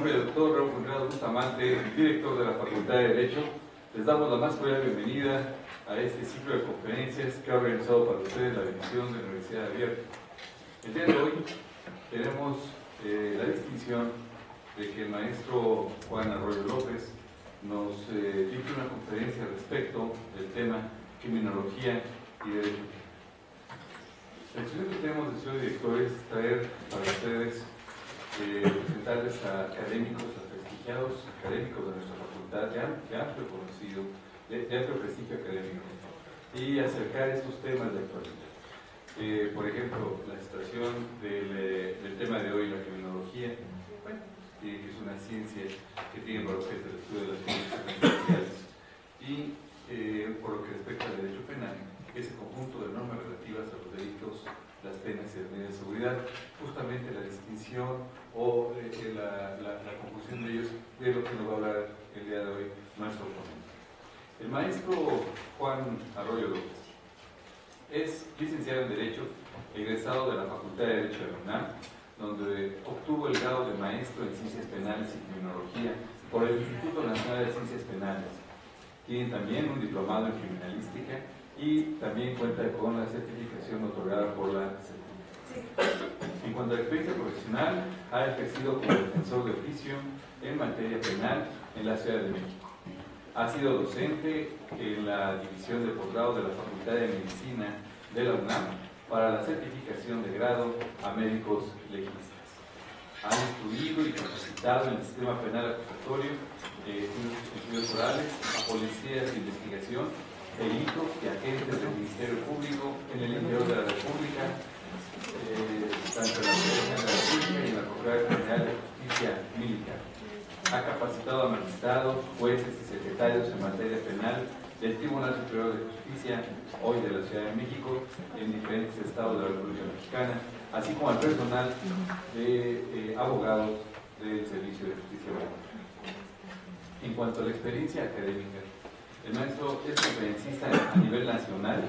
nombre del doctor Raúl Contreras Bustamante, director de la Facultad de Derecho, les damos la más cordial bienvenida a este ciclo de conferencias que ha organizado para ustedes la División de la Universidad Abierta. El día de hoy tenemos la distinción de que el maestro Juan Arroyo López nos dicte una conferencia respecto del tema criminología y derecho. La exposición que tenemos de señor director es traer para ustedes, presentarles a académicos, a prestigiados académicos de nuestra facultad, de amplio conocido, de amplio prestigio académico, y acercar estos temas de actualidad. Por ejemplo, la situación del tema de hoy, la criminología, que es una ciencia que tiene por objeto el estudio de las conductas sociales, y por lo que respecta al derecho penal, ese conjunto de normas relativas a los delitos, las penas y las medidas de seguridad, justamente la distinción o la confusión de ellos, de lo que nos va a hablar el día de hoy nuestro ponente. El maestro Juan Arroyo López es licenciado en Derecho, egresado de la Facultad de Derecho de la UNAM, donde obtuvo el grado de maestro en Ciencias Penales y Criminología por el Instituto Nacional de Ciencias Penales. Tiene también un diplomado en Criminalística y también cuenta con la certificación otorgada por la CETIC. En cuanto a la experiencia profesional, ha ejercido como defensor de oficio en materia penal en la Ciudad de México. Ha sido docente en la División de Posgrado de la Facultad de Medicina de la UNAM para la certificación de grado a médicos legistas. Ha instruido y capacitado en el sistema penal acusatorio, estudios orales, a policías de investigación, peritos y agentes del Ministerio Público en el interior de la República, tanto en la Federación de la República y en la Procuraduría General de Justicia Militar. Ha capacitado a magistrados, jueces y secretarios en materia penal del Tribunal Superior de Justicia, hoy de la Ciudad de México, en diferentes estados de la República Mexicana, así como al personal de abogados del Servicio de Justicia Penal. En cuanto a la experiencia académica, el maestro es conferencista a nivel nacional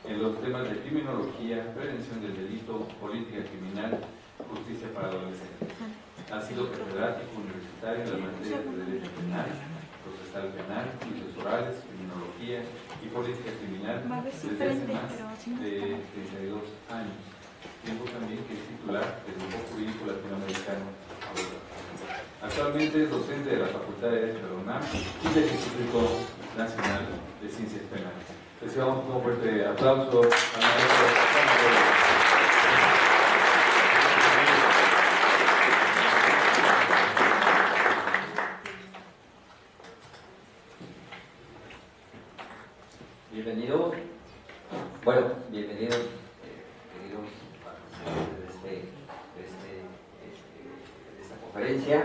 en los temas de criminología, prevención del delito, política criminal, justicia para adolescentes. Ha sido catedrático universitario en la materia de derecho penal, procesal penal, juicios orales, criminología y política criminal desde hace más de 32 años. Tiempo también que es titular del Grupo Jurídico Latinoamericano. Actualmente es docente de la Facultad de Derecho de la UNAM y del Instituto Nacional de Ciencias Penales. Recibamos un fuerte aplauso a la maestra. Bienvenidos. Bueno, bienvenidos, queridos participantes de esta conferencia.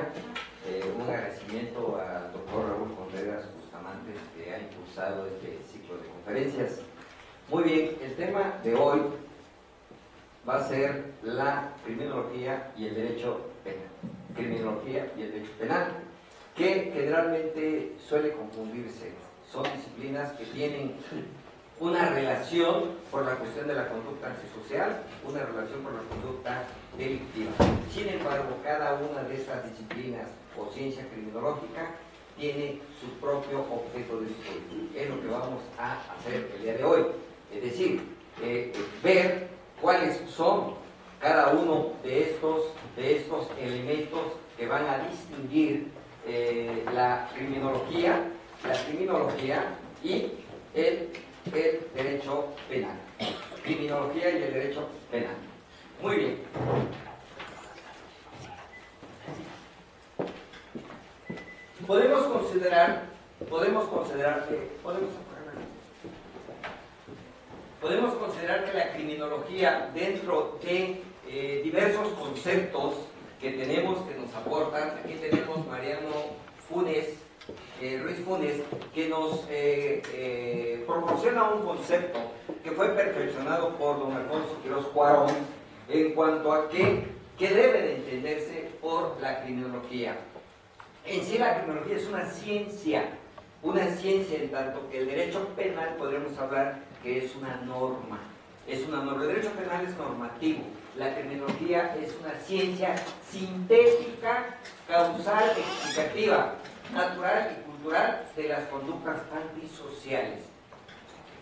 Un agradecimiento al doctor Raúl Contreras Bustamante, que ha impulsado este ciclo de conferencias. Muy bien, el tema de hoy va a ser la criminología y el derecho penal. Criminología y el derecho penal, que generalmente suele confundirse. Son disciplinas que tienen una relación por la cuestión de la conducta antisocial, una relación por la conducta delictiva. Sin embargo, cada una de estas disciplinas o ciencia criminológica tiene su propio objeto de estudio. Es lo que vamos a hacer el día de hoy. Es decir, ver cuáles son cada uno de estos elementos que van a distinguir la criminología y el derecho penal. Criminología y el derecho penal. Muy bien. Podemos considerar que la criminología, dentro de diversos conceptos que tenemos, que nos aportan, aquí tenemos Mariano Ruiz Funes, que nos proporciona un concepto que fue perfeccionado por don Alfonso Quiroz Cuarón en cuanto a qué debe de entenderse por la criminología. En sí, la criminología es una ciencia en tanto que el derecho penal podríamos hablar que es una norma. El derecho penal es normativo. La criminología es una ciencia sintética, causal, explicativa, natural y cultural de las conductas antisociales.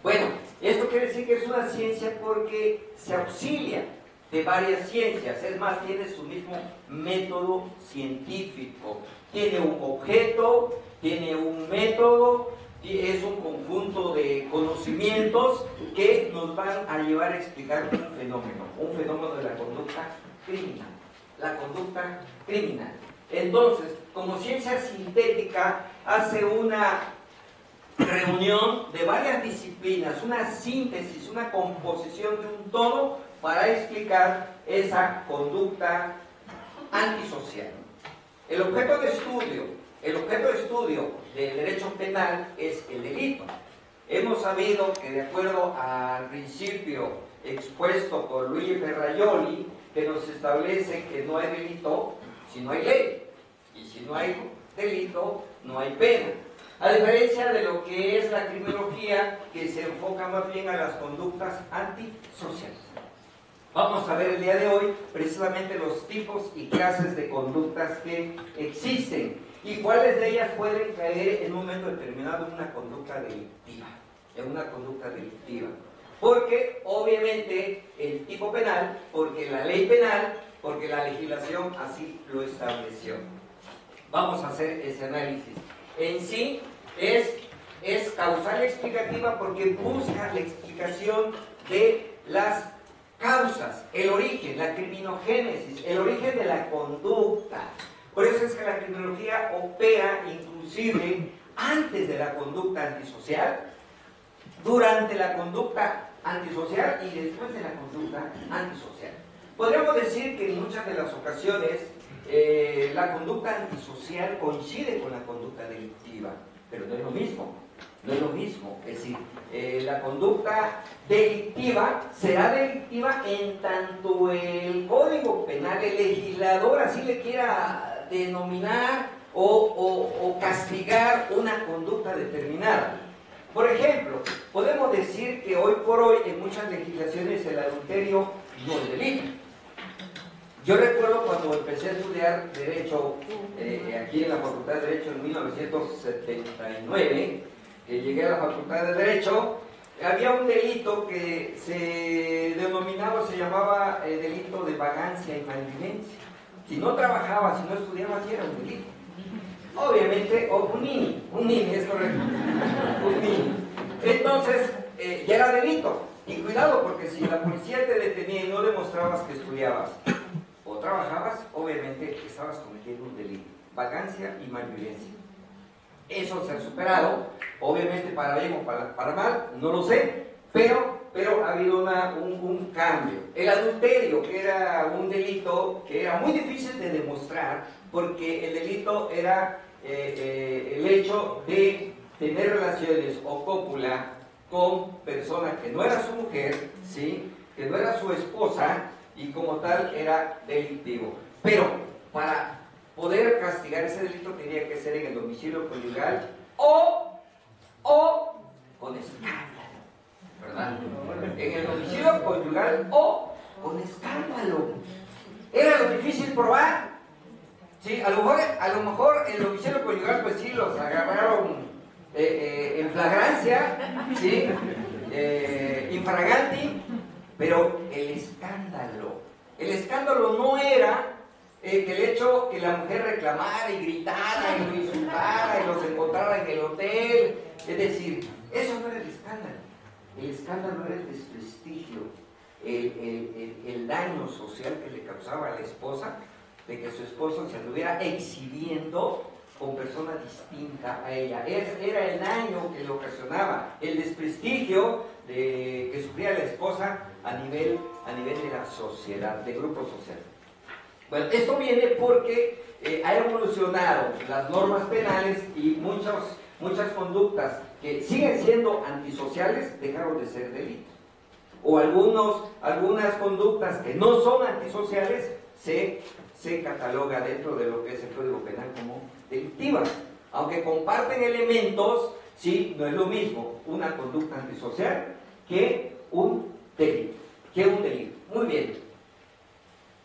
Bueno, esto quiere decir que es una ciencia porque se auxilia de varias ciencias, es más, tiene su mismo método científico, tiene un objeto, tiene un método, y es un conjunto de conocimientos que nos van a llevar a explicar un fenómeno de la conducta criminal. La conducta criminal. Entonces, como ciencia sintética, hace una reunión de varias disciplinas, una síntesis, una composición de un todo para explicar esa conducta antisocial. El objeto de estudio del derecho penal es el delito. Hemos sabido que de acuerdo al principio expuesto por Luigi Ferrajoli, que nos establece que no hay delito si no hay ley, y si no hay delito, no hay pena. A diferencia de lo que es la criminología, que se enfoca más bien a las conductas antisociales. Vamos a ver el día de hoy precisamente los tipos y clases de conductas que existen y cuáles de ellas pueden caer en un momento determinado en una conducta delictiva. Porque obviamente el tipo penal, porque la ley penal, porque la legislación así lo estableció. Vamos a hacer ese análisis. En sí es causal explicativa porque busca la explicación de las causas, el origen, la criminogénesis, el origen de la conducta. Por eso es que la criminología opera inclusive antes de la conducta antisocial, durante la conducta antisocial y después de la conducta antisocial. Podríamos decir que en muchas de las ocasiones la conducta antisocial coincide con la conducta delictiva, pero no es lo mismo. No es lo mismo, es decir, la conducta delictiva será delictiva en tanto el Código Penal, el legislador así le quiera denominar o castigar una conducta determinada. Por ejemplo, podemos decir que hoy por hoy en muchas legislaciones el adulterio no es delito. Yo recuerdo cuando empecé a estudiar Derecho aquí en la Facultad de Derecho en 1979, que llegué a la Facultad de Derecho, había un delito que se denominaba, se llamaba delito de vagancia y malvivencia. Si no trabajabas, si no estudiabas, era un delito. Obviamente, o un nini, es correcto, un nini. Entonces, ya era delito. Y cuidado, porque si la policía te detenía y no demostrabas que estudiabas o trabajabas, obviamente estabas cometiendo un delito. Vagancia y malvivencia. Eso se ha superado, obviamente para bien o para mal, no lo sé, pero ha habido un cambio. El adulterio, que era un delito que era muy difícil de demostrar, porque el delito era el hecho de tener relaciones o cópula con persona que no era su mujer, ¿sí? Que no era su esposa, y como tal era delictivo. Pero para poder castigar ese delito tenía que ser en el domicilio conyugal o con escándalo, ¿verdad? En el domicilio conyugal o con escándalo. Era lo difícil probar. Sí, a lo mejor en el domicilio conyugal pues sí los agarraron en flagrancia, ¿sí? Infraganti, pero el escándalo no era que el hecho que la mujer reclamara y gritara y lo insultara y los encontrara en el hotel, es decir, eso no era el escándalo. El escándalo era el desprestigio, el daño social que le causaba a la esposa, de que su esposo se anduviera exhibiendo con persona distinta a ella. Era el daño que le ocasionaba, el desprestigio que sufría la esposa a nivel de la sociedad, del grupo social. Bueno, esto viene porque ha evolucionado las normas penales y muchas conductas que siguen siendo antisociales dejaron de ser delitos. O algunas conductas que no son antisociales se cataloga dentro de lo que es el Código Penal como delictivas. Aunque comparten elementos, sí, no es lo mismo una conducta antisocial que un delito. Muy bien.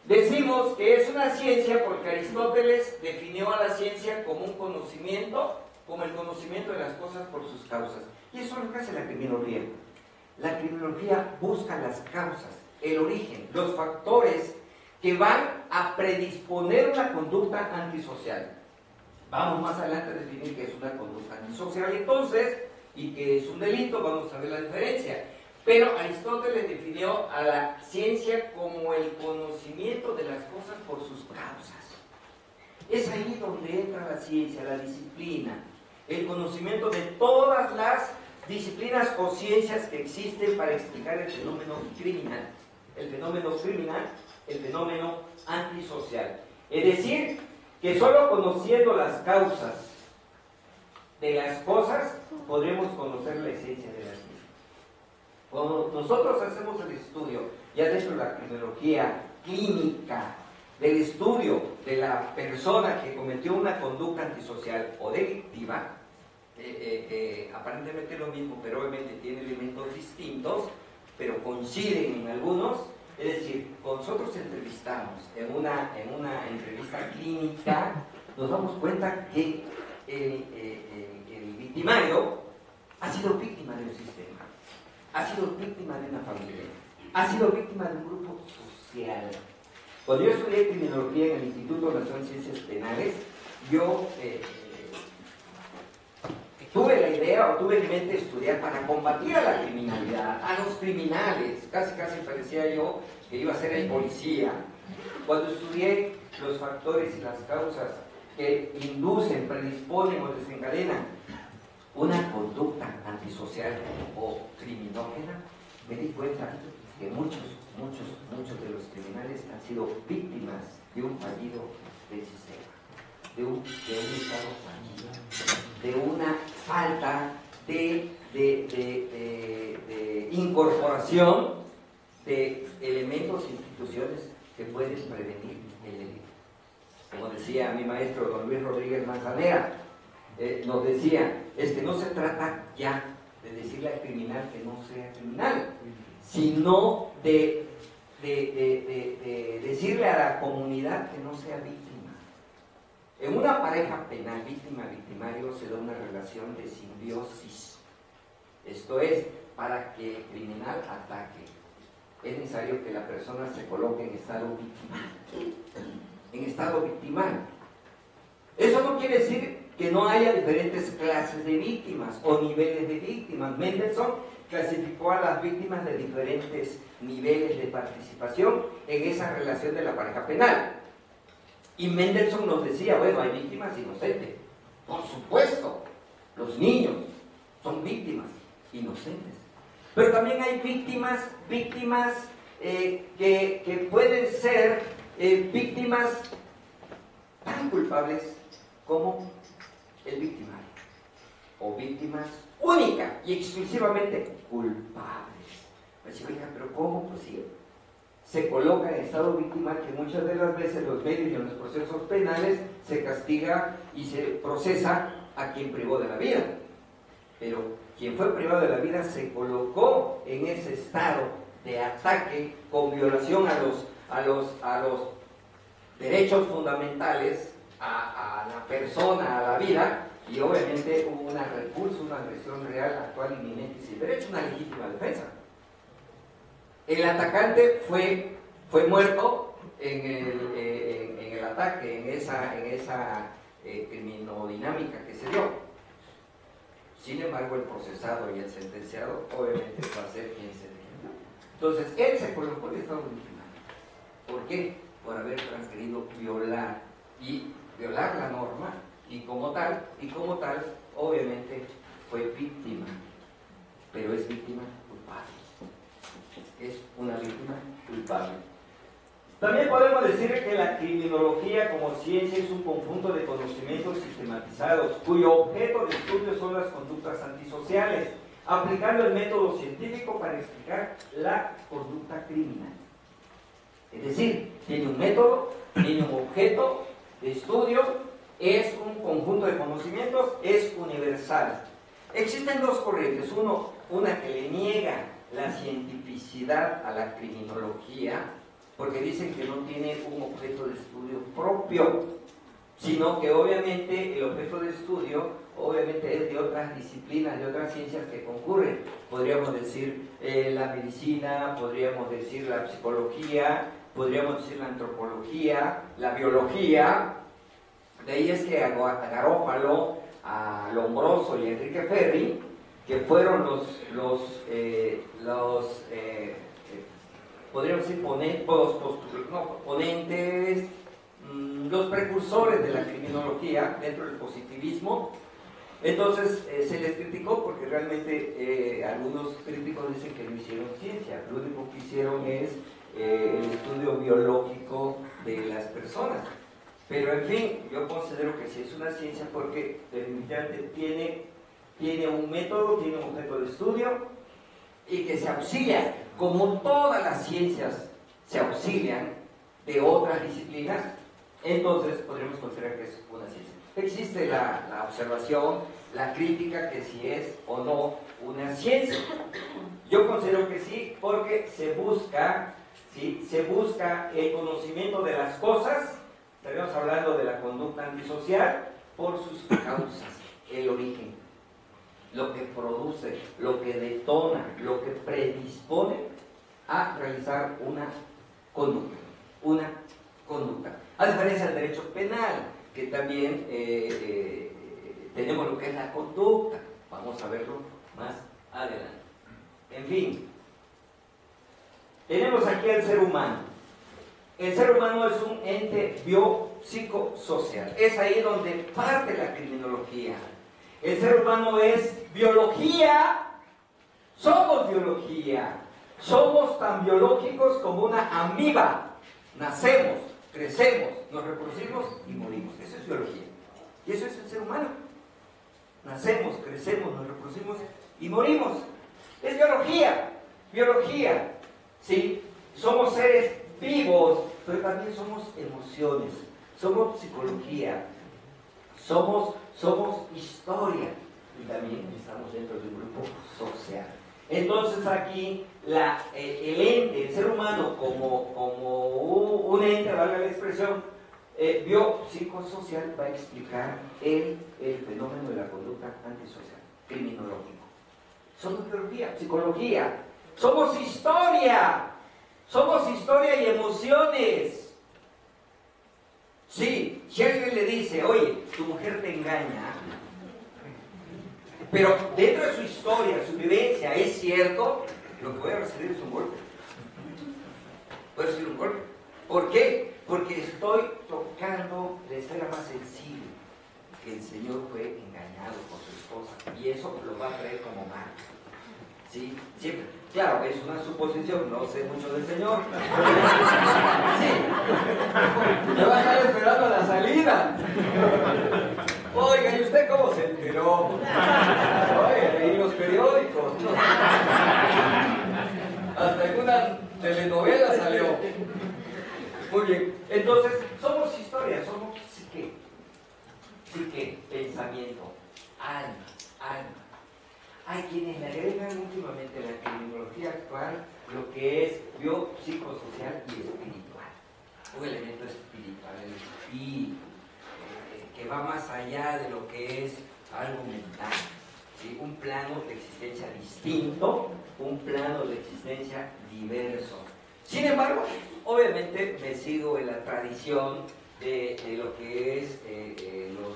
Decimos que es una ciencia porque Aristóteles definió a la ciencia como un conocimiento, como el conocimiento de las cosas por sus causas. Y eso es lo que hace la criminología. La criminología busca las causas, el origen, los factores que van a predisponer una conducta antisocial. Vamos más adelante a definir qué es una conducta antisocial entonces y qué es un delito, vamos a ver la diferencia. Pero Aristóteles definió a la ciencia como el conocimiento de las cosas por sus causas. Es ahí donde entra la ciencia, la disciplina, el conocimiento de todas las disciplinas o ciencias que existen para explicar el fenómeno criminal. El fenómeno antisocial. Es decir, que solo conociendo las causas de las cosas podremos conocer la esencia de las mismas. Cuando nosotros hacemos el estudio, ya dentro de la criminología clínica, del estudio de la persona que cometió una conducta antisocial o delictiva, aparentemente lo mismo, pero obviamente tiene elementos distintos, pero coinciden en algunos. Es decir, cuando nosotros entrevistamos en una entrevista clínica, nos damos cuenta que el victimario ha sido víctima de un sistema, ha sido víctima de una familia, ha sido víctima de un grupo social. Cuando yo estudié criminología en el Instituto Nacional de Ciencias Penales, yo tuve la idea o tuve en mente estudiar para combatir a la criminalidad, a los criminales. Casi parecía yo que iba a ser el policía. Cuando estudié los factores y las causas que inducen, predisponen o desencadenan una conducta antisocial o criminógena, me di cuenta que muchos de los criminales han sido víctimas de un fallido del sistema, de un Estado fallido, de una falta de incorporación de elementos e instituciones que pueden prevenir el delito. Como decía mi maestro don Luis Rodríguez Manzanera, nos decía, es que no se trata ya de decirle al criminal que no sea criminal, sino de decirle a la comunidad que no sea víctima. En una pareja penal, víctima-victimario, se da una relación de simbiosis. Esto es, para que el criminal ataque, es necesario que la persona se coloque en estado victimal. Eso no quiere decir que no haya diferentes clases de víctimas o niveles de víctimas. Mendelssohn clasificó a las víctimas de diferentes niveles de participación en esa relación de la pareja penal. Y Mendelssohn nos decía, bueno, hay víctimas inocentes. Por supuesto, los niños son víctimas inocentes. Pero también hay víctimas que pueden ser víctimas tan culpables como el victimario. O víctimas únicas y exclusivamente culpables. Pues, oiga, pero ¿cómo? Pues sí, se coloca en estado victimal, que muchas de las veces los medios y en los procesos penales se castiga y se procesa a quien privó de la vida. Pero quien fue privado de la vida se colocó en ese estado de ataque con violación a los derechos fundamentales, a la persona, a la vida, y obviamente hubo una repulsa, una agresión real, actual, inminente y sin derecho, una legítima defensa. El atacante fue muerto en el ataque, en esa criminodinámica que se dio. Sin embargo, el procesado y el sentenciado obviamente va a ser quien se defienda. Entonces, él se colocó en estado victimario. ¿Por qué? Por haber transgredido violar la norma, y como tal, obviamente fue víctima, pero es víctima culpable. Es una víctima culpable. También podemos decir que la criminología como ciencia es un conjunto de conocimientos sistematizados, cuyo objeto de estudio son las conductas antisociales, aplicando el método científico para explicar la conducta criminal. Es decir, tiene un método, tiene un objeto de estudio, es un conjunto de conocimientos, es universal. Existen dos corrientes, una que le niega la cientificidad a la criminología, porque dicen que no tiene un objeto de estudio propio, sino que obviamente el objeto de estudio obviamente es de otras disciplinas, de otras ciencias que concurren. Podríamos decir la medicina, podríamos decir la psicología, podríamos decir la antropología, la biología. De ahí es que a Garófalo, a Lombroso y a Enrique Ferri, que fueron podríamos decir ponentes, los precursores de la criminología dentro del positivismo. Entonces se les criticó porque realmente algunos críticos dicen que no hicieron ciencia, lo único que hicieron es el estudio biológico de las personas. Pero en fin, yo considero que sí es una ciencia porque definitivamente tiene un método, tiene un objeto de estudio y que se auxilia, como todas las ciencias se auxilian de otras disciplinas, entonces podríamos considerar que es una ciencia. Existe la observación, la crítica, que si es o no una ciencia. Yo considero que sí, porque se busca el conocimiento de las cosas. Estaremos hablando de la conducta antisocial por sus causas, el origen, lo que produce, lo que detona, lo que predispone a realizar una conducta. A diferencia del derecho penal, que también tenemos lo que es la conducta. Vamos a verlo más adelante. En fin, tenemos aquí al ser humano. El ser humano es un ente biopsicosocial. Es ahí donde parte la criminología. El ser humano es biología. Somos biología. Somos tan biológicos como una amiba. Nacemos, crecemos, nos reproducimos y morimos. Eso es biología. Y eso es el ser humano. Nacemos, crecemos, nos reproducimos y morimos. Es biología. Biología. ¿Sí? Somos seres vivos, pero también somos emociones, somos psicología, somos historia y también estamos dentro de un grupo social. Entonces aquí el ente, el ser humano como un ente, valga la expresión, biopsicosocial, va a explicar el fenómeno de la conducta antisocial, criminológico. Somos biología, psicología, somos historia. Somos historia y emociones. Sí, si alguien le dice, oye, tu mujer te engaña, pero dentro de su historia, su vivencia, es cierto, lo que voy a recibir es un golpe. Voy a recibir un golpe. ¿Por qué? Porque estoy tocando la esfera más sensible, que el Señor fue engañado por su esposa, y eso lo va a traer como marca. ¿Sí? Siempre. Claro, es una suposición, no sé mucho del Señor. Sí. Me va a estar esperando a la salida. Oiga, ¿y usted cómo se enteró? Oiga, leí los periódicos. Hasta en una telenovela salió. Muy bien. Entonces, somos historia, somos psique. Psique, pensamiento, alma. Hay quienes le agregan últimamente a la criminología actual lo que es biopsicosocial y espiritual. Un elemento espiritual, el espíritu, que va más allá de lo que es algo mental. ¿Sí? Un plano de existencia distinto, un plano de existencia diverso. Sin embargo, obviamente me sigo en la tradición de lo que es los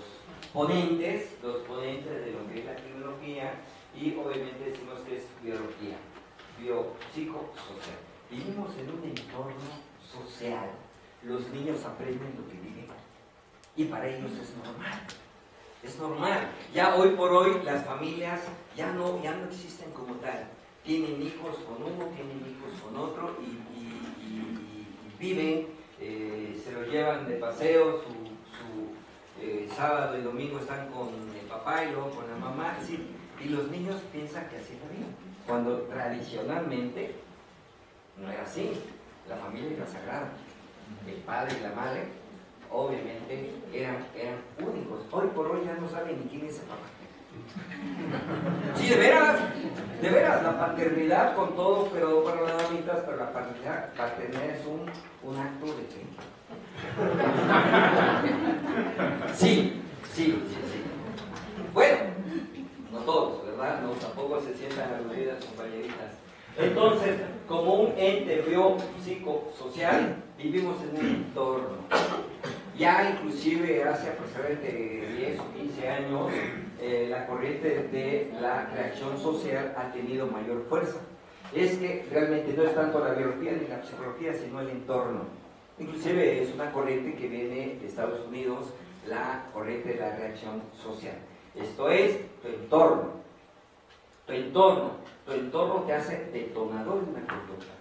ponentes de lo que es la criminología. Y obviamente decimos que es biología, biopsicosocial. Vivimos en un entorno social. Los niños aprenden lo que viven. Y para ellos es normal. Es normal. Ya hoy por hoy las familias ya no existen como tal. Tienen hijos con uno, tienen hijos con otro y viven, se los llevan de paseo, sábado y domingo están con el papá y luego con la mamá. Sí. Y los niños piensan que así es la vida, cuando tradicionalmente no era así. La familia era sagrada. El padre y la madre, obviamente, eran únicos. Hoy por hoy ya no saben ni quién es el papá. Sí, de veras. De veras, la paternidad con todo, pero bueno, no bonitas, pero la paternidad es un acto de fe. Sí. Bueno, no todos, ¿verdad? No, tampoco se sientan aludidas, compañeritas. Entonces, como un ente biopsicosocial, vivimos en un entorno. Ya inclusive hace aproximadamente 10 o 15 años, la corriente de la reacción social ha tenido mayor fuerza. Es que realmente no es tanto la biología ni la psicología, sino el entorno. Inclusive es una corriente que viene de Estados Unidos, la corriente de la reacción social. Esto es tu entorno. Tu entorno te hace detonador de una conducta.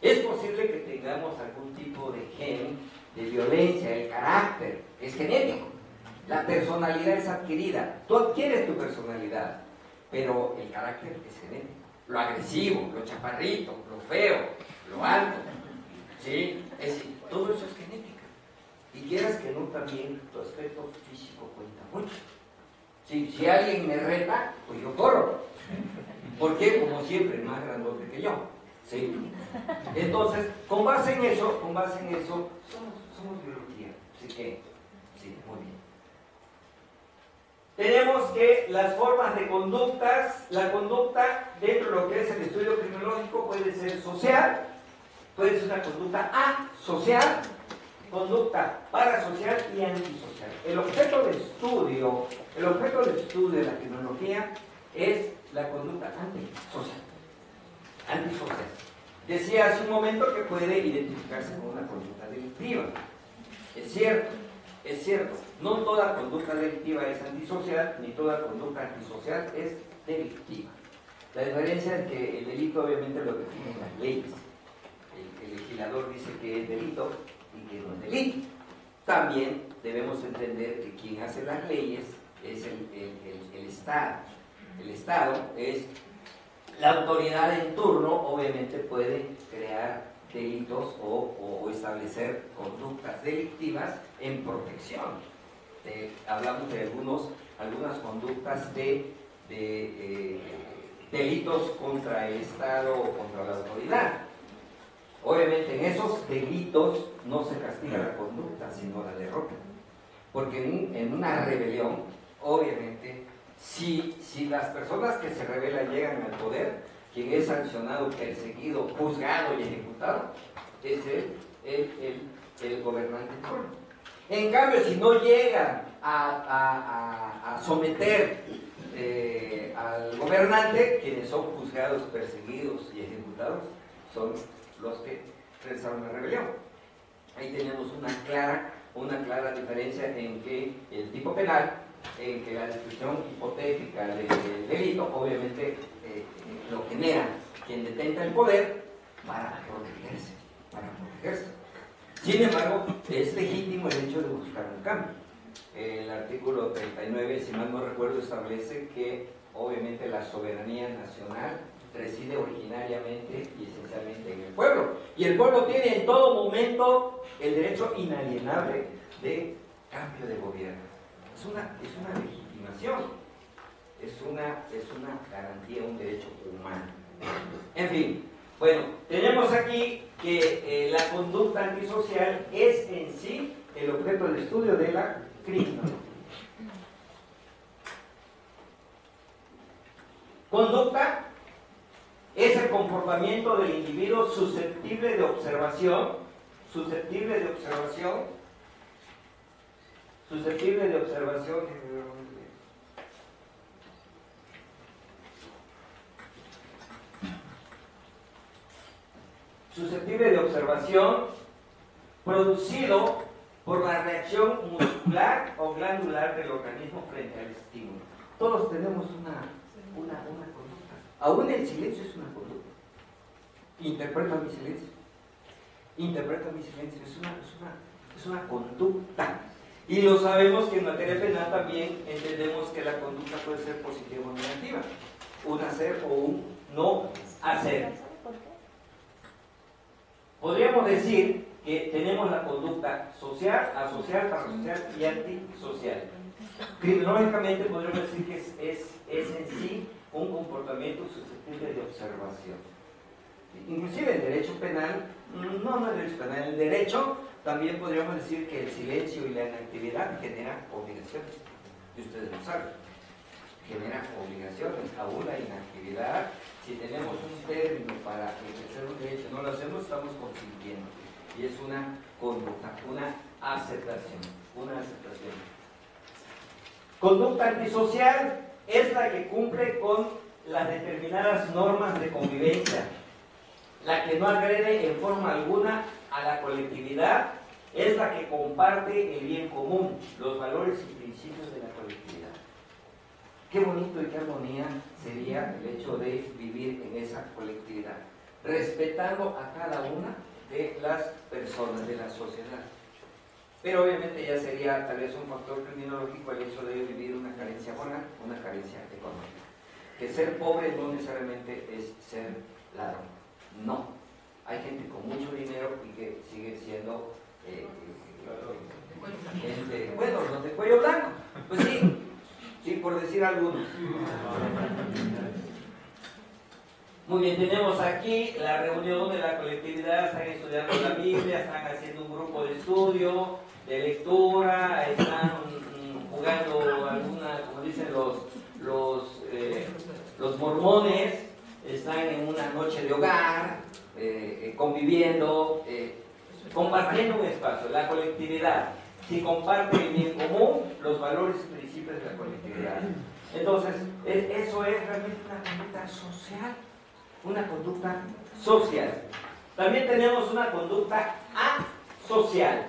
Es posible que tengamos algún tipo de gen de violencia, el carácter es genético. La personalidad es adquirida. Tú adquieres tu personalidad, pero el carácter es genético. Lo agresivo, lo chaparrito, lo feo, lo alto, ¿sí? Es decir, todo eso es genética. Y quieras que no, también tu aspecto físico cuenta mucho. Si alguien me reta, pues yo corro. ¿Por qué? Como siempre, más grandote que yo. ¿Sí? Entonces, con base en eso, somos biología. Así que, sí, muy bien. Tenemos que las formas de conductas, la conducta dentro de lo que es el estudio criminológico puede ser social, puede ser una conducta asocial, conducta parasocial y antisocial. El objeto de estudio de la criminología es la conducta antisocial. Decía hace un momento que puede identificarse con una conducta delictiva. Es cierto, no toda conducta delictiva es antisocial, ni toda conducta antisocial es delictiva. La diferencia es que el delito obviamente lo definen las leyes. El legislador dice que es delito y que no es delito. También debemos entender que quien hace las leyes es el Estado. El Estado es la autoridad en turno, obviamente puede crear delitos o establecer conductas delictivas en protección. Hablamos de algunas conductas de delitos contra el Estado o contra la autoridad. Obviamente en esos delitos no se castiga la conducta, sino la derrota. Porque en una rebelión, obviamente, si las personas que se rebelan llegan al poder, quien es sancionado, perseguido, juzgado y ejecutado es el gobernante en turno. En cambio, si no llegan a someter al gobernante, quienes son juzgados, perseguidos y ejecutados son los que realizaron la rebelión. Ahí tenemos una clara diferencia en que el tipo penal, en que la descripción hipotética del delito, obviamente lo genera quien detenta el poder para protegerse. Sin embargo, es legítimo el hecho de buscar un cambio. El artículo 39, si mal no recuerdo, establece que obviamente la soberanía nacional reside originariamente y esencialmente en el pueblo. Y el pueblo tiene en todo momento el derecho inalienable de cambio de gobierno. Es una legitimación, es una garantía, un derecho humano. En fin, bueno, tenemos aquí que la conducta antisocial es en sí el objeto del estudio de la criminología. Conducta es el comportamiento del individuo susceptible de observación, producido por la reacción muscular o glandular del organismo frente al estímulo. Todos tenemos una conducta. Aún el silencio es una conducta. Interpreta mi silencio. Es una conducta. Y lo sabemos que en materia penal también entendemos que la conducta puede ser positiva o negativa. Un hacer o un no hacer. Podríamos decir que tenemos la conducta social, asocial, parasocial y antisocial. Criminológicamente podríamos decir que es en sí un comportamiento susceptible de observación. Inclusive el derecho penal, no el derecho penal, el derecho también podríamos decir que el silencio y la inactividad generan obligaciones, y ustedes lo saben, genera obligaciones. Aún la inactividad, si tenemos un término para ejercer un derecho, no lo hacemos, estamos consintiendo, y es una conducta, una aceptación. Conducta antisocial es la que cumple con las determinadas normas de convivencia, la que no agrede en forma alguna a la colectividad, es la que comparte el bien común, los valores y principios de la colectividad. Qué bonito y qué armonía sería el hecho de vivir en esa colectividad, respetando a cada una de las personas de la sociedad. Pero obviamente ya sería tal vez un factor criminológico el hecho de vivir una carencia moral, una carencia económica. Que ser pobre no necesariamente es ser ladrón. No. Hay gente con mucho dinero y que sigue siendo gente, bueno, los de cuello blanco. Pues sí, por decir algunos. Muy bien, tenemos aquí la reunión de la colectividad, están estudiando la Biblia, están haciendo un grupo de estudio, de lectura, están jugando alguna, como dicen los mormones, están en una noche de hogar, conviviendo, compartiendo un espacio, la colectividad. Si comparte el bien común, los valores y principios de la colectividad. Entonces, eso es realmente una conducta social. Una conducta social. También tenemos una conducta asocial.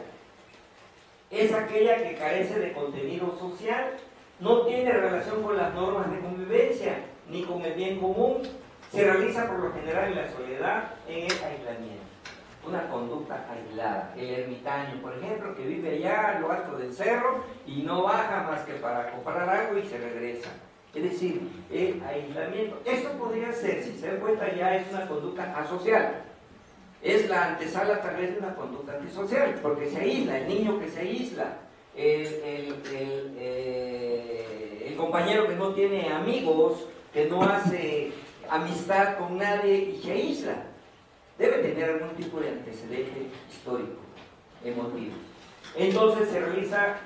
Es aquella que carece de contenido social, no tiene relación con las normas de convivencia, ni con el bien común, se realiza por lo general en la soledad, en el aislamiento. Una conducta aislada. El ermitaño, por ejemplo, que vive allá a lo alto del cerro y no baja más que para comprar algo y se regresa. Es decir, el aislamiento. Esto podría ser, si se dan cuenta, ya es una conducta asocial. Es la antesala tal vez de una conducta antisocial, porque se aísla, el niño que se aísla, el compañero que no tiene amigos, que no hace amistad con nadie y se aísla. Debe tener algún tipo de antecedente histórico, emotivo. Entonces se realiza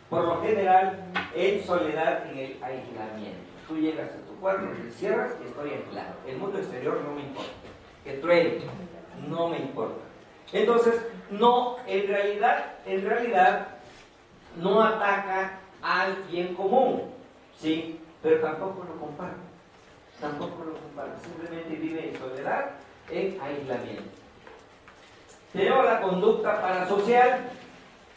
por lo general en soledad, en el aislamiento. Tú llegas a tu cuarto, te cierras y estoy aislado. El mundo exterior no me importa. Que truene, no me importa. Entonces, no, en realidad, no ataca al bien común, ¿sí? Pero tampoco lo comparte. Simplemente vive en soledad, en aislamiento. Tenemos la conducta parasocial.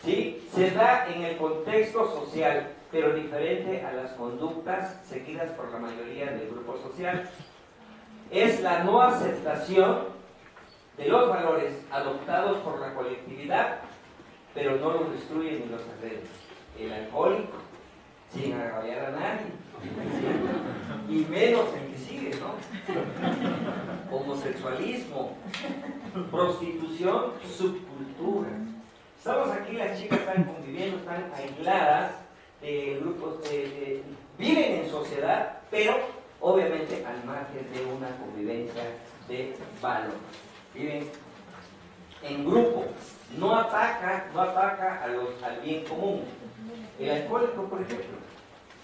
¿Sí? Se da en el contexto social, pero diferente a las conductas seguidas por la mayoría del grupo social. Es la no aceptación de los valores adoptados por la colectividad, pero no los destruyen ni los agreden. El alcohólico, sin agraviar a nadie, ¿sí? Y menos el que sigue, ¿no? Homosexualismo, prostitución, subcultura. Estamos aquí, las chicas están conviviendo, están aisladas de grupos, viven en sociedad, pero obviamente al margen de una convivencia de valores. Viven en grupo, no ataca al bien común. El alcohólico, por ejemplo,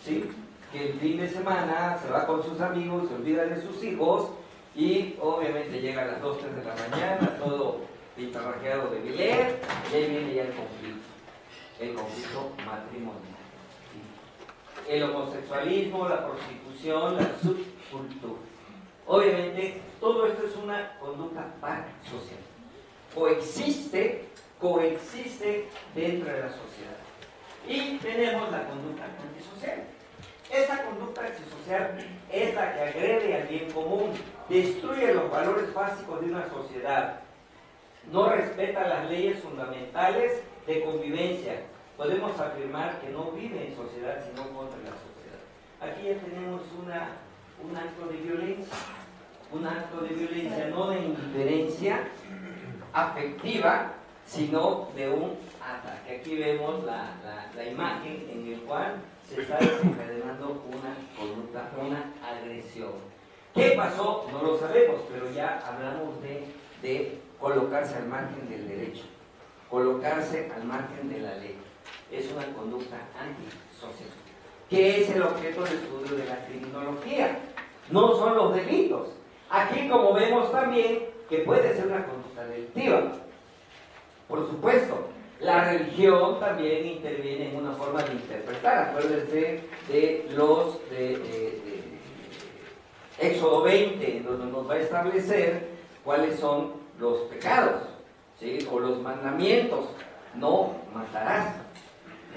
¿sí? Que el fin de semana se va con sus amigos, se olvida de sus hijos y obviamente llega a las 2, 3 de la mañana, todo pintarrajeado de Vilés, y ahí viene ya el conflicto matrimonial. ¿Sí? El homosexualismo, la prostitución, la subcultura. Obviamente, todo esto es una conducta parasocial. Coexiste dentro de la sociedad. Y tenemos la conducta antisocial. Esta conducta antisocial es la que agrede al bien común, destruye los valores básicos de una sociedad, no respeta las leyes fundamentales de convivencia. Podemos afirmar que no vive en sociedad, sino contra la sociedad. Aquí ya tenemos un acto de violencia, no de indiferencia afectiva, sino de un ataque. Aquí vemos la imagen en la cual se está desencadenando una conducta, una agresión. ¿Qué pasó? No lo sabemos, pero ya hablamos de colocarse al margen del derecho, colocarse al margen de la ley. Es una conducta antisocial. ¿Qué es el objeto de estudio de la criminología? No son los delitos. Aquí, como vemos también, que puede ser una conducta delictiva. Por supuesto, la religión también interviene en una forma de interpretar. Acuérdense de los Éxodo 20, donde nos va a establecer cuáles son los pecados, ¿sí? O los mandamientos. No matarás,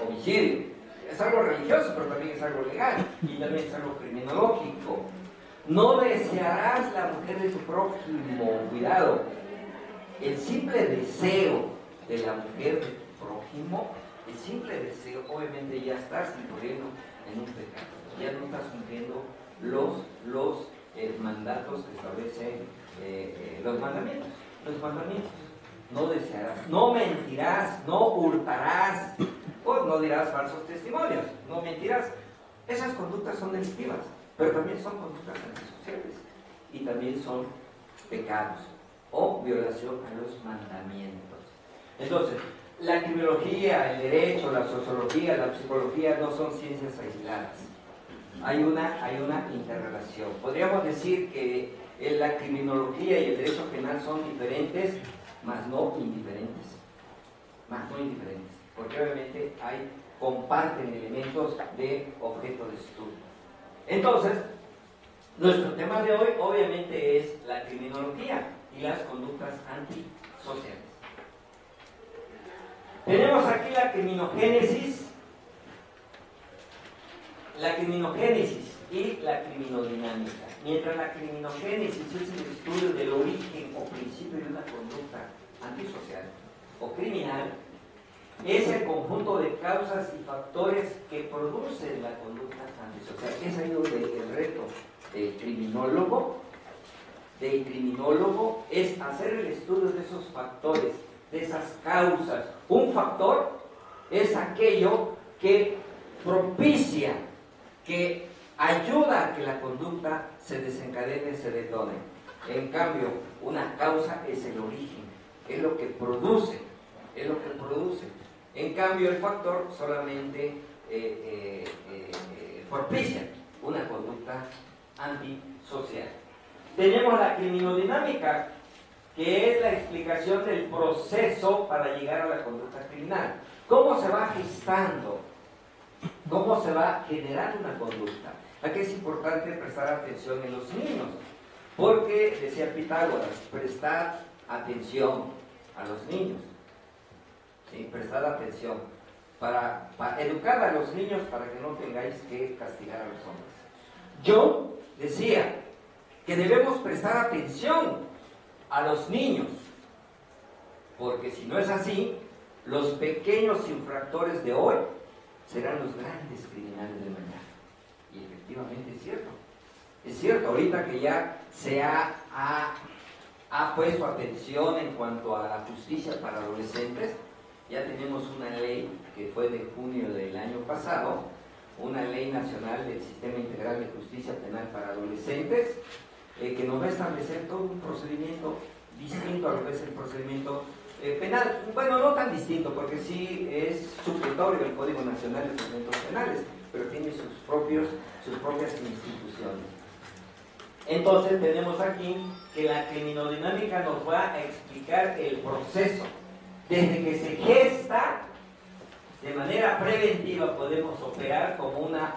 homicidio. Es algo religioso, pero también es algo legal y también es algo criminológico. No desearás la mujer de tu prójimo. Cuidado. El simple deseo de la mujer de tu prójimo, el simple deseo, obviamente ya estás incurriendo en un pecado. Ya no estás cumpliendo los mandatos que establecen los mandamientos. Los mandamientos. No desearás, no mentirás, no hurtarás, o no dirás falsos testimonios, no mentirás. Esas conductas son delictivas, pero también son conductas antisociales y también son pecados o violación a los mandamientos. Entonces, la criminología, el derecho, la sociología, la psicología no son ciencias aisladas. Hay una interrelación. Podríamos decir que la criminología y el derecho penal son diferentes, mas no indiferentes. Porque obviamente comparten elementos de objeto de estudio. Entonces, nuestro tema de hoy obviamente es la criminología y las conductas antisociales. Tenemos aquí la criminogénesis y la criminodinámica. Mientras la criminogénesis es el estudio del origen o principio de una conducta antisocial o criminal, es el conjunto de causas y factores que producen la conducta antisocial. Es ahí donde el reto del criminólogo es hacer el estudio de esos factores, de esas causas. Un factor es aquello que propicia, que ayuda a que la conducta se desencadene, se detone. En cambio, una causa es el origen, es lo que produce. En cambio, el factor solamente propicia una conducta antisocial. Tenemos la criminodinámica, que es la explicación del proceso para llegar a la conducta criminal. ¿Cómo se va gestando? ¿Cómo se va generando una conducta? Aquí es importante prestar atención en los niños, porque, decía Pitágoras, prestar atención a los niños. ¿Sí? Prestar atención para educar a los niños para que no tengáis que castigar a los hombres. Yo decía que debemos prestar atención a los niños, porque si no es así, los pequeños infractores de hoy serán los grandes criminales de mañana. Y efectivamente es cierto. Es cierto, ahorita que ya se ha puesto atención en cuanto a la justicia para adolescentes, ya tenemos una ley que fue de junio del año pasado, una ley nacional del Sistema Integral de Justicia Penal para Adolescentes, que nos va a establecer todo un procedimiento distinto a lo que es el procedimiento penal. Bueno, no tan distinto, porque sí es supletorio del Código Nacional de Procedimientos Penales, pero tiene sus propias instituciones. Entonces tenemos aquí que la criminodinámica nos va a explicar el proceso. Desde que se gesta, de manera preventiva podemos operar como una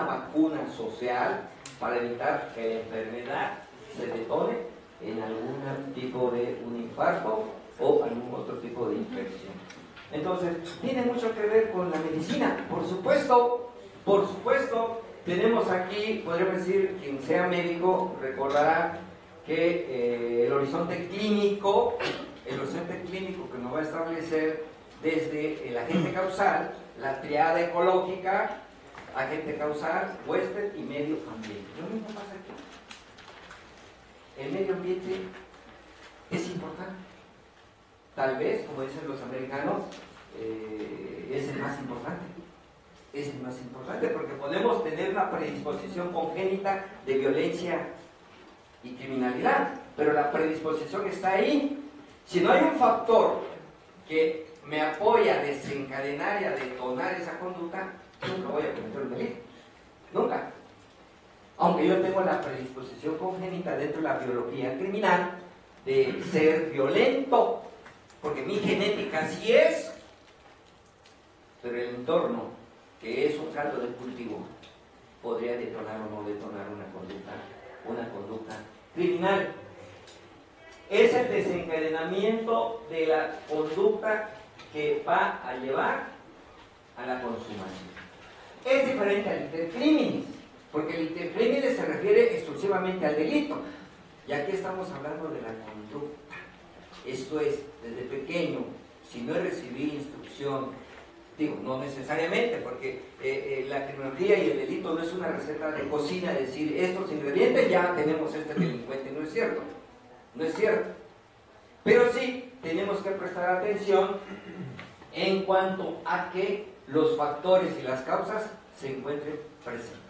vacuna social para evitar que la enfermedad se detone en algún tipo de un infarto o algún otro tipo de infección. Entonces, tiene mucho que ver con la medicina, por supuesto. Tenemos aquí, podríamos decir, quien sea médico recordará que el horizonte clínico que nos va a establecer desde el agente causal, la triada ecológica, agente causal, huésped y medio ambiente. Lo mismo pasa aquí. El medio ambiente es importante. Tal vez, como dicen los americanos, es el más importante. es el más importante, porque podemos tener una predisposición congénita de violencia y criminalidad, pero la predisposición está ahí. Si no hay un factor que me apoya a desencadenar y a detonar esa conducta, nunca voy a cometer un delito, nunca. Aunque yo tengo la predisposición congénita dentro de la biología criminal de ser violento, porque mi genética sí es, pero el entorno, que es un caldo de cultivo, podría detonar o no detonar una conducta criminal. Es el desencadenamiento de la conducta que va a llevar a la consumación. Es diferente al intercriminis, porque el intercriminis se refiere exclusivamente al delito, y aquí estamos hablando de la conducta. Esto es, desde pequeño, si no he recibido instrucción, digo, no necesariamente, porque la criminología y el delito no es una receta de cocina, decir, estos ingredientes ya tenemos este delincuente, no es cierto, no es cierto. Pero sí tenemos que prestar atención en cuanto a que los factores y las causas se encuentren presentes.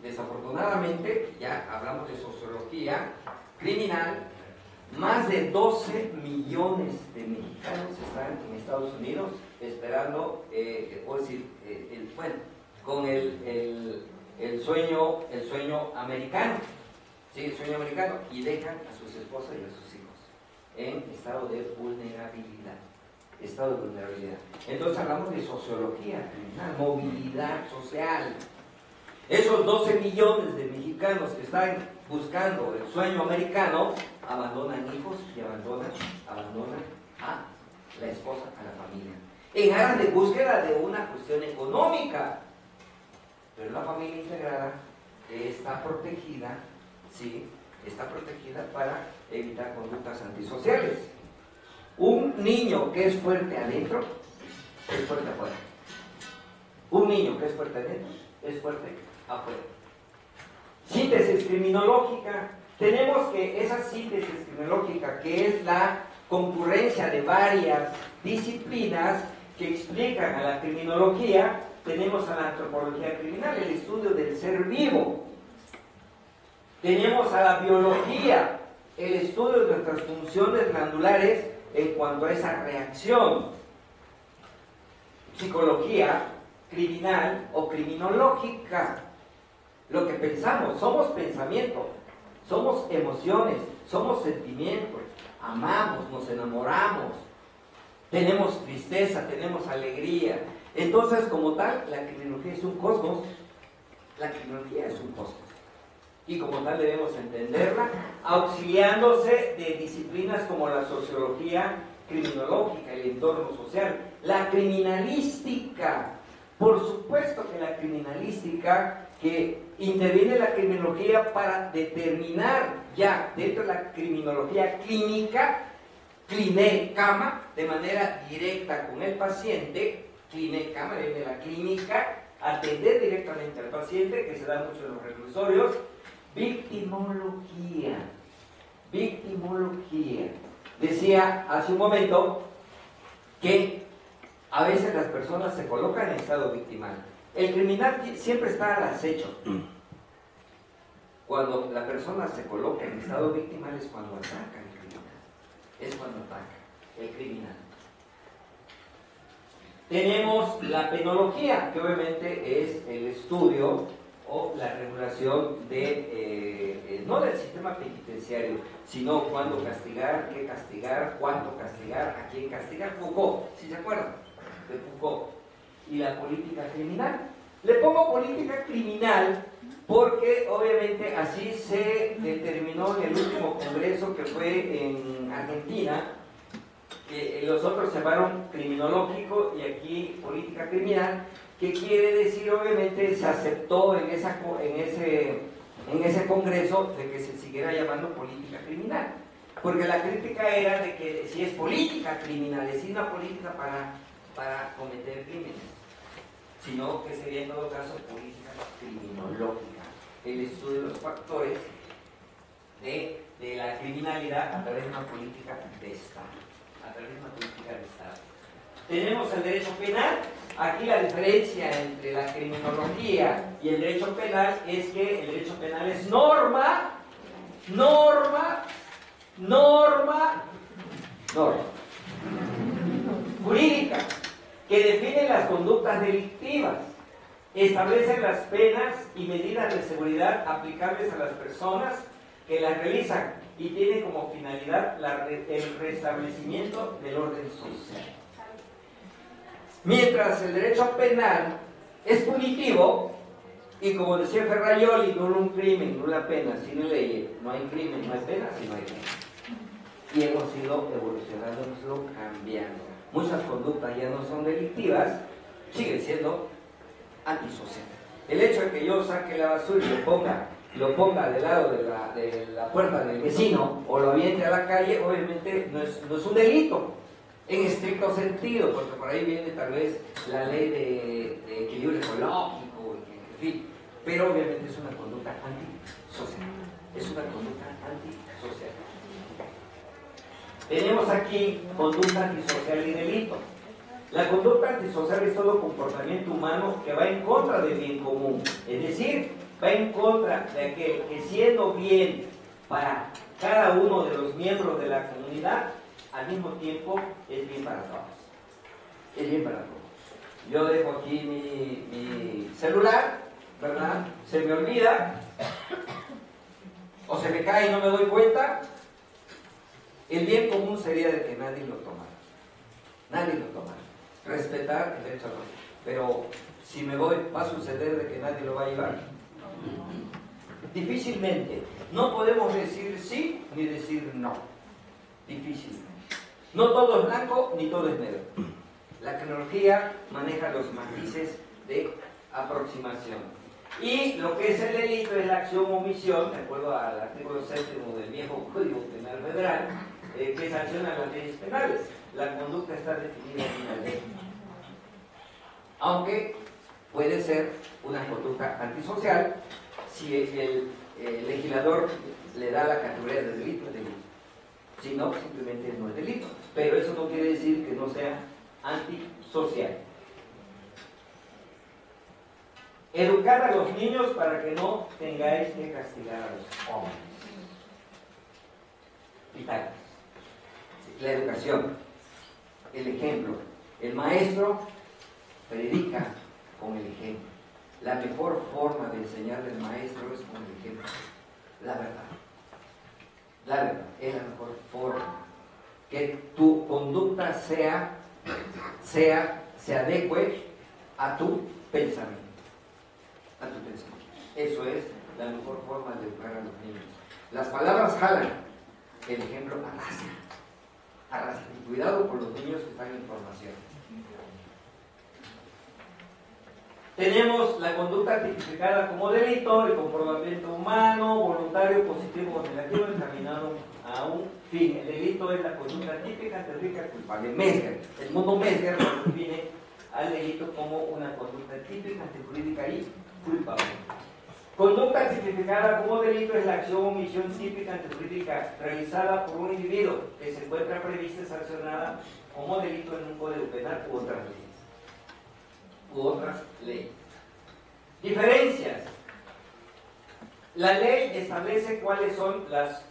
Desafortunadamente, ya hablamos de sociología criminal, más de 12 millones de mexicanos están en Estados Unidos esperando, con el sueño americano, ¿sí? El sueño americano, y dejan a sus esposas y a sus hijos en estado de vulnerabilidad. Entonces hablamos de sociología criminal, movilidad social. Esos 12 millones de mexicanos que están buscando el sueño americano abandonan hijos y abandonan a la esposa, a la familia, en aras de búsqueda de una cuestión económica. Pero la familia integrada está protegida, ¿sí? Está protegida para evitar conductas antisociales. Un niño que es fuerte adentro, es fuerte afuera. Un niño que es fuerte adentro, es fuerte afuera. Síntesis criminológica. Tenemos que esa síntesis criminológica, que es la concurrencia de varias disciplinas que explican a la criminología, tenemos a la antropología criminal, el estudio del ser vivo. Tenemos a la biología, el estudio de nuestras funciones glandulares en cuanto a esa reacción. Psicología criminal o criminológica. Lo que pensamos, somos pensamiento, somos emociones, somos sentimientos, amamos, nos enamoramos, tenemos tristeza, tenemos alegría. Entonces, como tal, la criminología es un cosmos. La criminología es un cosmos. Y como tal debemos entenderla auxiliándose de disciplinas como la sociología criminológica, el entorno social, la criminalística. Por supuesto que la criminalística, que interviene la criminología para determinar ya dentro de la criminología clínica, cama, de manera directa con el paciente, cama de la clínica, atender directamente al paciente, que se da mucho en los reclusorios. Victimología. Decía hace un momento que a veces las personas se colocan en estado victimal. El criminal siempre está al acecho. Cuando la persona se coloca en estado victimal es cuando ataca el criminal. Es cuando ataca el criminal. Tenemos la penología, que obviamente es el estudio o la regulación de, no del sistema penitenciario, sino cuándo castigar, qué castigar, cuánto castigar, a quién castigar. Foucault, ¿sí se acuerdan de Foucault? Y la política criminal. Le pongo política criminal porque obviamente así se determinó en el último congreso que fue en Argentina. Los otros se llamaron criminológico y aquí política criminal, que quiere decir, obviamente, se aceptó en ese congreso de que se siguiera llamando política criminal, porque la crítica era de que si es política criminal, es una política para cometer crímenes, sino que sería en todo caso política criminológica, el estudio de los factores de la criminalidad a través de una política de Estado. Tenemos el derecho penal, aquí la diferencia entre la criminología y el derecho penal es que el derecho penal es norma jurídica que define las conductas delictivas, establece las penas y medidas de seguridad aplicables a las personas que las realizan y tiene como finalidad el restablecimiento del orden social. Mientras el derecho penal es punitivo, y como decía Ferraioli, no un crimen, no una pena, sin ley, no hay crimen, no hay pena, si no hay pena. Y hemos ido evolucionando, hemos ido cambiando. Muchas conductas ya no son delictivas, siguen siendo antisociales. El hecho de que yo saque la basura y lo ponga del lado de la puerta del vecino o lo aviente a la calle, obviamente no es un delito en estricto sentido, porque por ahí viene tal vez la ley de equilibrio ecológico, en fin, pero obviamente es una conducta antisocial. Es una conducta antisocial. Tenemos aquí conducta antisocial y delito. La conducta antisocial es todo comportamiento humano que va en contra del bien común, es decir, va en contra de aquel que, siendo bien para cada uno de los miembros de la comunidad, al mismo tiempo es bien para todos. Es bien para todos. Yo dejo aquí mi celular, ¿verdad? Se me olvida o se me cae y no me doy cuenta. El bien común sería de que nadie lo tomara. Nadie lo tomara. Respetar el derecho a otro. Pero si me voy, ¿va a suceder de que nadie lo va a llevar? Difícilmente. No podemos decir sí ni decir no. Difícilmente. No todo es blanco ni todo es negro. La tecnología maneja los matices de aproximación. Y lo que es el delito es la acción o omisión, de acuerdo al artículo 7º del viejo Código Penal Federal, que sanciona las leyes penales. La conducta está definida en la ley. Aunque puede ser una conducta antisocial si el legislador le da la categoría de delito, es delito. Si no, simplemente no es delito. Pero eso no quiere decir que no sea antisocial. Educar a los niños para que no tengáis que castigar a los hombres. Vital. La educación. El ejemplo. El maestro predica con el ejemplo. La mejor forma de enseñarle al maestro es con el ejemplo. La verdad. La verdad es la mejor forma. Que tu conducta se adecue a tu pensamiento. A tu pensamiento. Eso es la mejor forma de educar a los niños. Las palabras jalan, el ejemplo arrastra. Arrastra. Y cuidado con los niños que están en formación. Tenemos la conducta tipificada como delito, el comportamiento humano, voluntario, positivo o negativo, encaminado a un fin. El delito es la conducta típica, teórica, culpable. Mesger. El mundo Mesger lo define al delito como una conducta típica, antijurídica y culpable. Conducta tipificada como delito es la acción o omisión típica, antijurídica, realizada por un individuo que se encuentra prevista y sancionada como delito en un código penal u otras leyes. Diferencias. La ley establece cuáles son las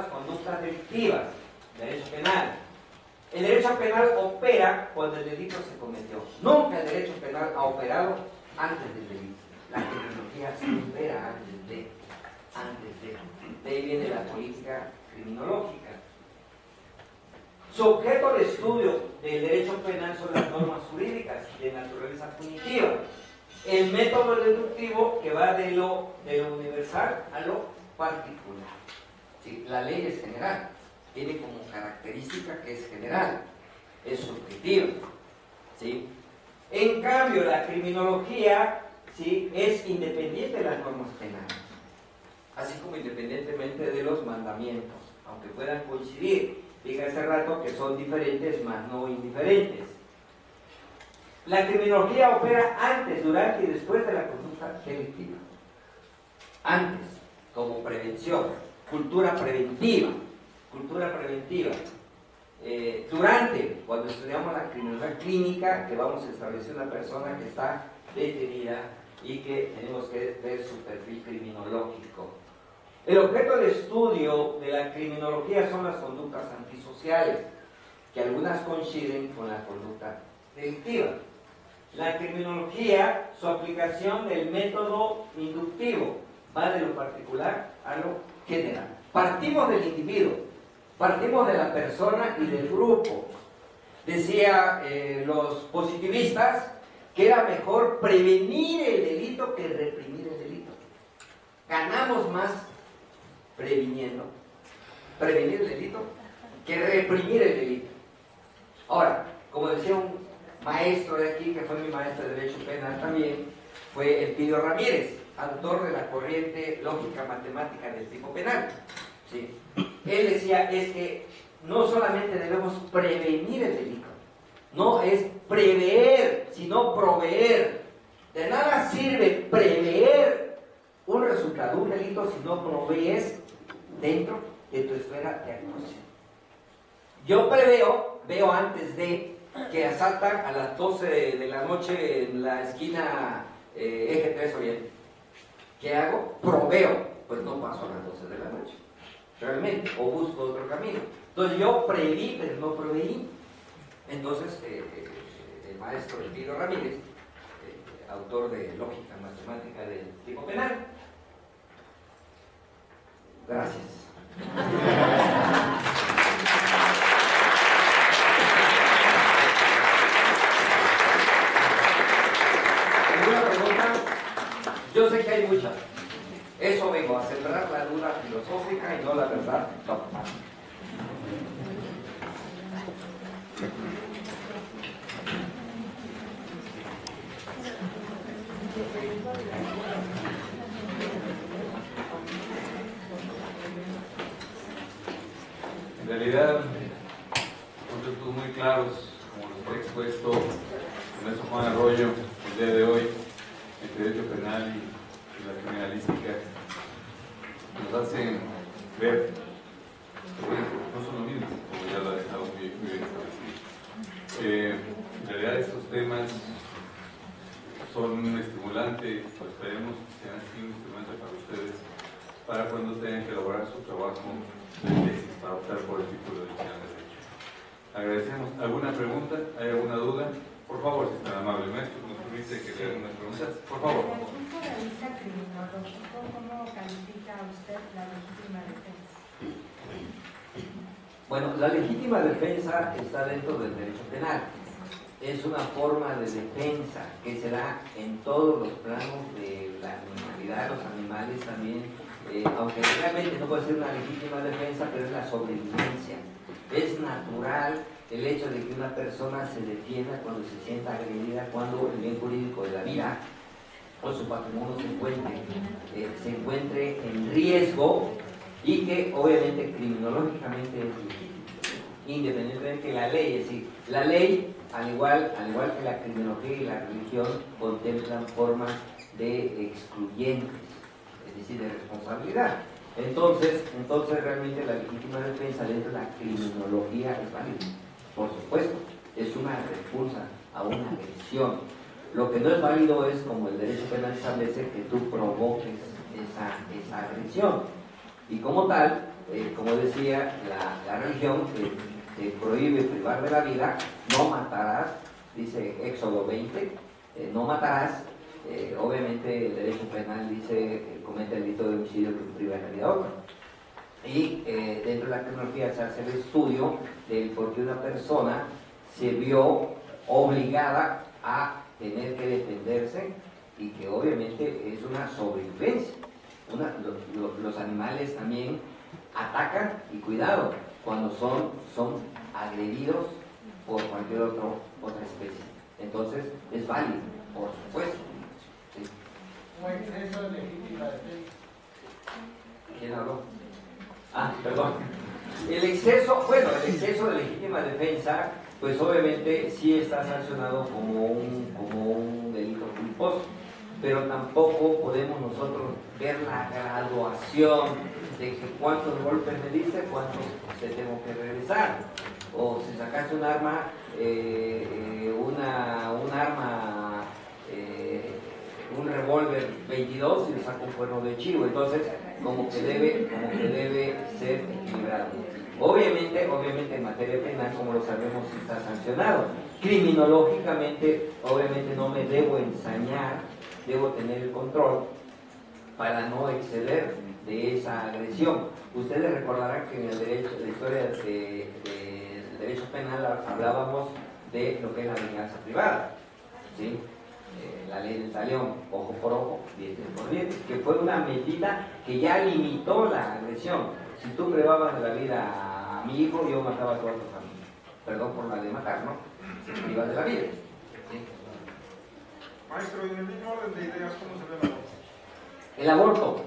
conductas delictivas, derecho penal. El derecho penal opera cuando el delito se cometió. Nunca el derecho penal ha operado antes del delito. La criminología se opera antes de. De ahí viene la política criminológica. Su objeto de estudio del derecho penal son las normas jurídicas de naturaleza punitiva. El método deductivo que va de lo universal a lo particular. ¿Sí? La ley es general, tiene como característica que es general, es subjetiva. ¿Sí? En cambio, la criminología, ¿sí?, es independiente de las normas penales, así como independientemente de los mandamientos, aunque puedan coincidir. Dije hace rato que son diferentes, mas no indiferentes. La criminología opera antes, durante y después de la conducta delictiva. Antes, como prevención, cultura preventiva. durante, cuando estudiamos la criminología clínica, que vamos a establecer una persona que está detenida y que tenemos que ver su perfil criminológico. El objeto de estudio de la criminología son las conductas antisociales, que algunas coinciden con la conducta delictiva. La criminología, su aplicación del método inductivo, va de lo particular a lo general. Partimos del individuo, partimos de la persona y del grupo. Decía los positivistas que era mejor prevenir el delito que reprimir el delito. Ganamos más prevenir el delito que reprimir el delito. Ahora, como decía un maestro de aquí, que fue mi maestro de Derecho Penal también, fue Elpidio Ramírez, autor de la corriente lógica matemática del tipo penal. ¿Sí? Él decía, es que no solamente debemos prevenir el delito, no es prever, sino proveer. De nada sirve prever un resultado, un delito, si no provees dentro de tu esfera de actuación. Yo veo antes de que asaltan a las 12 de la noche en la esquina Eje 3 Oriente. ¿Qué hago? Proveo, pues no paso a las 12 de la noche, realmente, o busco otro camino. Entonces yo preví, pero no proveí. Entonces, el maestro Elpidio Ramírez, autor de Lógica Matemática del Tipo Penal. Gracias. ¿Alguna pregunta? Yo sé que hay muchas. Eso vengo, a sembrar la duda filosófica y no la verdad dogmática. En realidad, conceptos muy claros, como los que ha expuesto el maestro Juan Arroyo el día de hoy, el derecho penal y la criminalística, nos hacen ver que no son lo mismo, como ya lo ha dejado muy bien establecido. En realidad estos temas son un estimulante, pues esperemos que sean así un estimulante para ustedes, para cuando tengan que elaborar su trabajo de tesis, para optar por el título de licenciado en Derecho. Agradecemos. ¿Alguna pregunta? ¿Hay alguna duda? Por favor, si es tan amable, maestro, nos permite que le hagan unas preguntas. Por favor. Desde el punto de vista criminológico, ¿cómo califica usted la legítima defensa? Bueno, la legítima defensa está dentro del derecho penal. Es una forma de defensa que se da en todos los planos de la animalidad. Los animales también, aunque realmente no puede ser una legítima defensa, pero es la sobrevivencia. Es natural el hecho de que una persona se defienda cuando se sienta agredida, cuando el bien jurídico de la vida o su patrimonio se encuentre en riesgo, y que obviamente criminológicamente es legítimo, independientemente de la ley. Es decir, la ley, al igual que la criminología y la religión, contemplan formas de excluyentes, es decir, de responsabilidad. Entonces realmente la legítima defensa dentro de la criminología es válida. Por supuesto, es una repulsa a una agresión. Lo que no es válido es, como el derecho penal establece, que tú provoques esa agresión. Y como tal, como decía, la religión que prohíbe privar de la vida, no matarás, dice Éxodo 20, no matarás. Obviamente el derecho penal dice que comete el delito de homicidio que priva de la vida a otro. Y dentro de la criminología se hace el estudio de por qué una persona se vio obligada a tener que defenderse, y que obviamente es una sobrevivencia. Los animales también atacan, y cuidado, cuando son agredidos por cualquier otra especie. Entonces es válido, por supuesto. ¿Sí? Un exceso de legítima defensa. ¿Quién habló? Ah, perdón. El exceso de legítima defensa, pues obviamente sí está sancionado como un delito culposo, pero tampoco podemos nosotros ver la graduación de que cuántos golpes me diste, cuántos te tengo que regresar. o si sacaste un arma, un revólver 22 y le saco un cuerno de chivo. Entonces, como que debe ser equilibrado. Obviamente en materia penal, como lo sabemos, está sancionado. Criminológicamente, obviamente no me debo ensañar, debo tener el control para no exceder de esa agresión. Ustedes recordarán que en el derecho, la historia del derecho penal hablábamos de lo que es la venganza privada, ¿sí? La ley del talión, ojo por ojo, dientes por dientes, que fue una medida que ya limitó la agresión. Si tú privabas de la vida a mi hijo, yo mataba a toda tu familia. Perdón por la de matar, ¿no? Se priva de la vida. ¿Sí? Maestro, en el mismo orden de ideas, ¿cómo se ve el aborto? El aborto.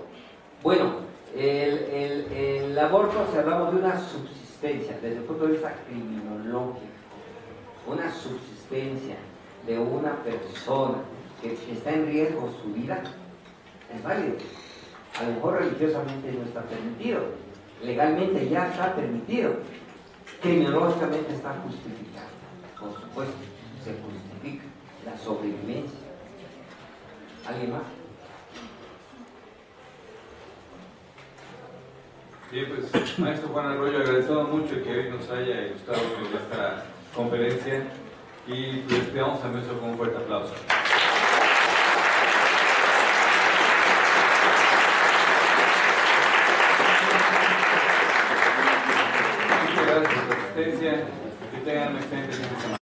Bueno, el aborto, si hablamos de una subsistencia, desde el punto de vista criminológico, una subsistencia de una persona que está en riesgo su vida, es válido. A lo mejor religiosamente no está permitido, legalmente ya está permitido, criminológicamente está justificado. Por supuesto, se justifica la sobrevivencia. ¿Alguien más? Bien, pues, maestro Juan Arroyo, agradecemos mucho que hoy nos haya ilustrado con esta conferencia y pues pedimos al maestro con un fuerte aplauso. Muchas gracias por su asistencia, que tengan un excelente fin de semana.